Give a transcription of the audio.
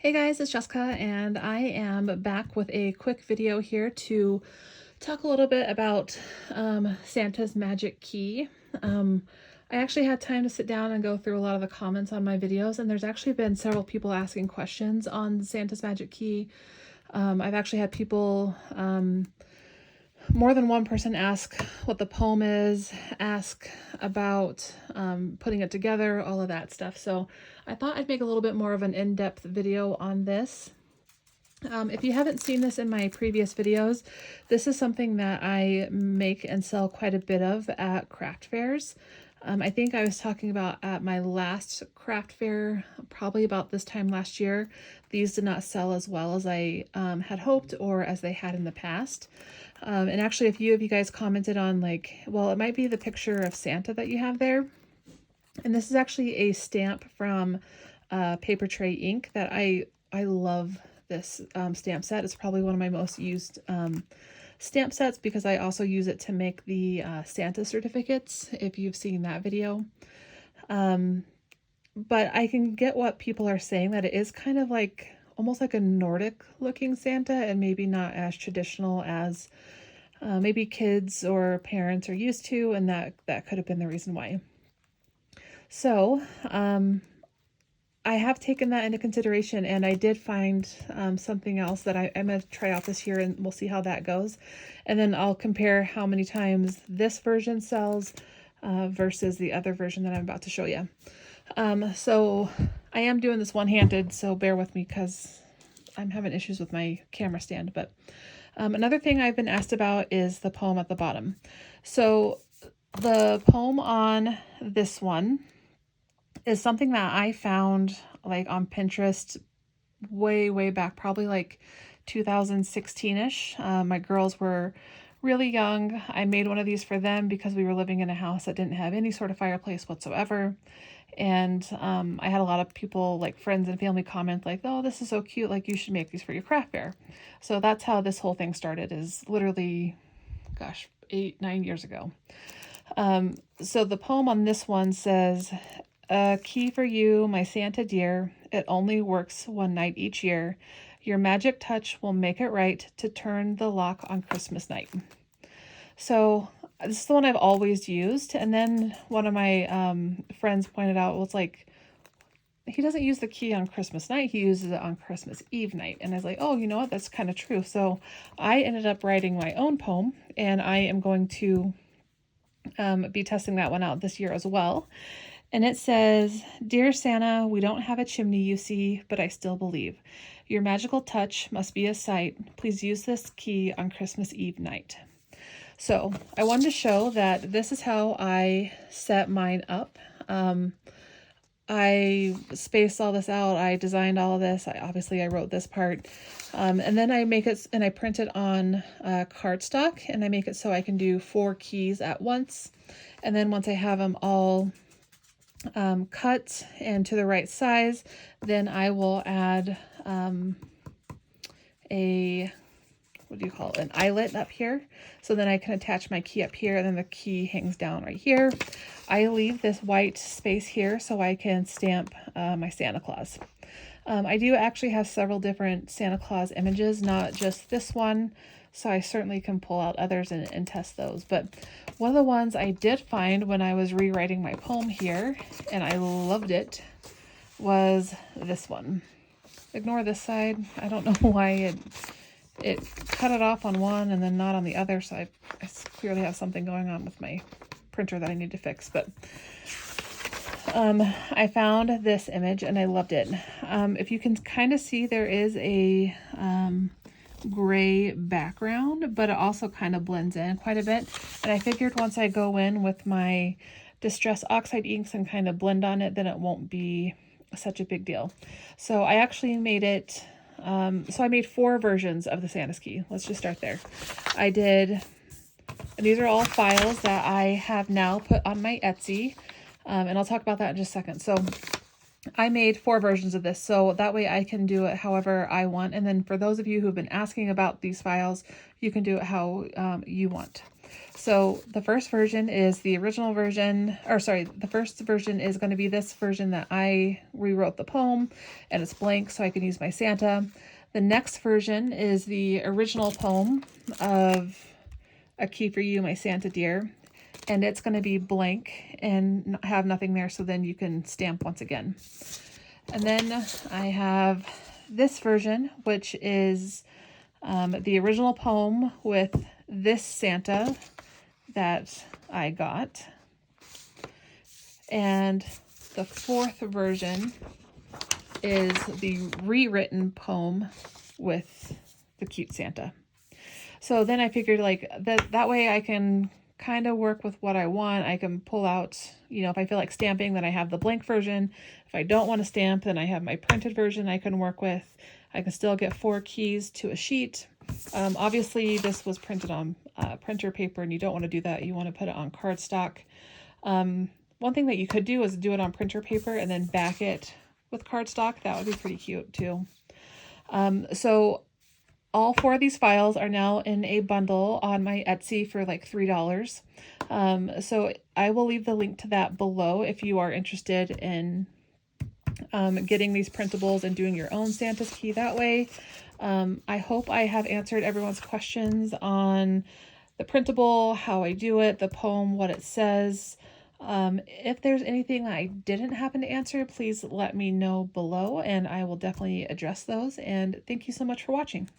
Hey guys, it's Jessica, and I am back with a quick video here to talk a little bit about Santa's Magic Key. I actually had time to sit down and go through a lot of the comments on my videos, and there's actually been several people asking questions on Santa's Magic Key. I've actually had people, more than one person, ask what the poem is, ask about putting it together, all of that stuff. So I thought I'd make a little bit more of an in-depth video on this. If you haven't seen this in my previous videos, this is something that I make and sell quite a bit of at craft fairs. I think I was talking about at my last craft fair, probably about this time last year, these did not sell as well as I had hoped or as they had in the past. And actually, a few of you guys commented on like, well, it might be the picture of Santa that you have there. And this is actually a stamp from Paper Tray Ink that I love this stamp set. It's probably one of my most used stamp sets because I also use it to make the Santa certificates, if you've seen that video. But I can get what people are saying, that it is kind of like almost like a Nordic looking Santa and maybe not as traditional as maybe kids or parents are used to, and that could have been the reason why. So I have taken that into consideration, and I did find something else that I'm going to try out this year, and we'll see how that goes. And then I'll compare how many times this version sells versus the other version that I'm about to show you. So I am doing this one-handed, so bear with me because I'm having issues with my camera stand. But another thing I've been asked about is the poem at the bottom. So the poem on this one is something that I found like on Pinterest way back, probably like 2016-ish. My girls were really young. I made one of these for them because we were living in a house that didn't have any sort of fireplace whatsoever. And I had a lot of people, like friends and family, comment like, oh, this is so cute, like you should make these for your craft fair. So that's how this whole thing started, is literally, gosh, 8-9 years ago. So the poem on this one says, "A key for you, my Santa dear. It only works one night each year. Your magic touch will make it right to turn the lock on Christmas night." So this is the one I've always used. And then one of my friends pointed out, well, it's like, he doesn't use the key on Christmas night, he uses it on Christmas Eve night. And I was like, oh, you know what, that's kind of true. So I ended up writing my own poem, and I am going to be testing that one out this year as well. And it says, "Dear Santa, we don't have a chimney, you see, but I still believe. Your magical touch must be a sight. Please use this key on Christmas Eve night." So I wanted to show that this is how I set mine up. I spaced all this out. I designed all of this. I wrote this part. And then I make it, and I print it on cardstock, and I make it so I can do 4 keys at once. And then once I have them all cut and to the right size, then I will add an eyelet up here. So then I can attach my key up here, and then the key hangs down right here. I leave this white space here so I can stamp my Santa Claus. I do actually have several different Santa Claus images, not just this one, so I certainly can pull out others and test those. But one of the ones I did find when I was rewriting my poem here, and I loved it, was this one. Ignore this side. I don't know why it cut it off on one and then not on the other, so I clearly have something going on with my printer that I need to fix. But I found this image and I loved it. If you can kind of see, there is a gray background, but it also kind of blends in quite a bit. And I figured once I go in with my Distress Oxide inks and kind of blend on it, then it won't be such a big deal. So I actually made it, so I made 4 versions of the Santa's key. Let's just start there. I did, and these are all files that I have now put on my Etsy, and I'll talk about that in just a second. So I made 4 versions of this, so that way I can do it however I want. And then for those of you who have been asking about these files, you can do it how you want. So the first version is the original version, or sorry, the first version is going to be this version that I rewrote the poem, and it's blank so I can use my Santa. The next version is the original poem of A Key for You, My Santa Dear, and it's going to be blank and have nothing there, so then you can stamp once again. And then I have this version, which is the original poem with this Santa that I got. And the fourth version is the rewritten poem with the cute Santa. So then I figured like that way I can kind of work with what I want. I can pull out, if I feel like stamping, then I have the blank version. If I don't want to stamp, then I have my printed version I can work with. I can still get 4 keys to a sheet. Obviously, this was printed on printer paper, and you don't want to do that. You want to put it on cardstock. One thing that you could do is do it on printer paper and then back it with cardstock. That would be pretty cute too. So all 4 of these files are now in a bundle on my Etsy for like $3. So I will leave the link to that below if you are interested in getting these printables and doing your own Santa's key that way. I hope I have answered everyone's questions on the printable, how I do it, the poem, what it says. If there's anything that I didn't happen to answer, please let me know below and I will definitely address those. And thank you so much for watching.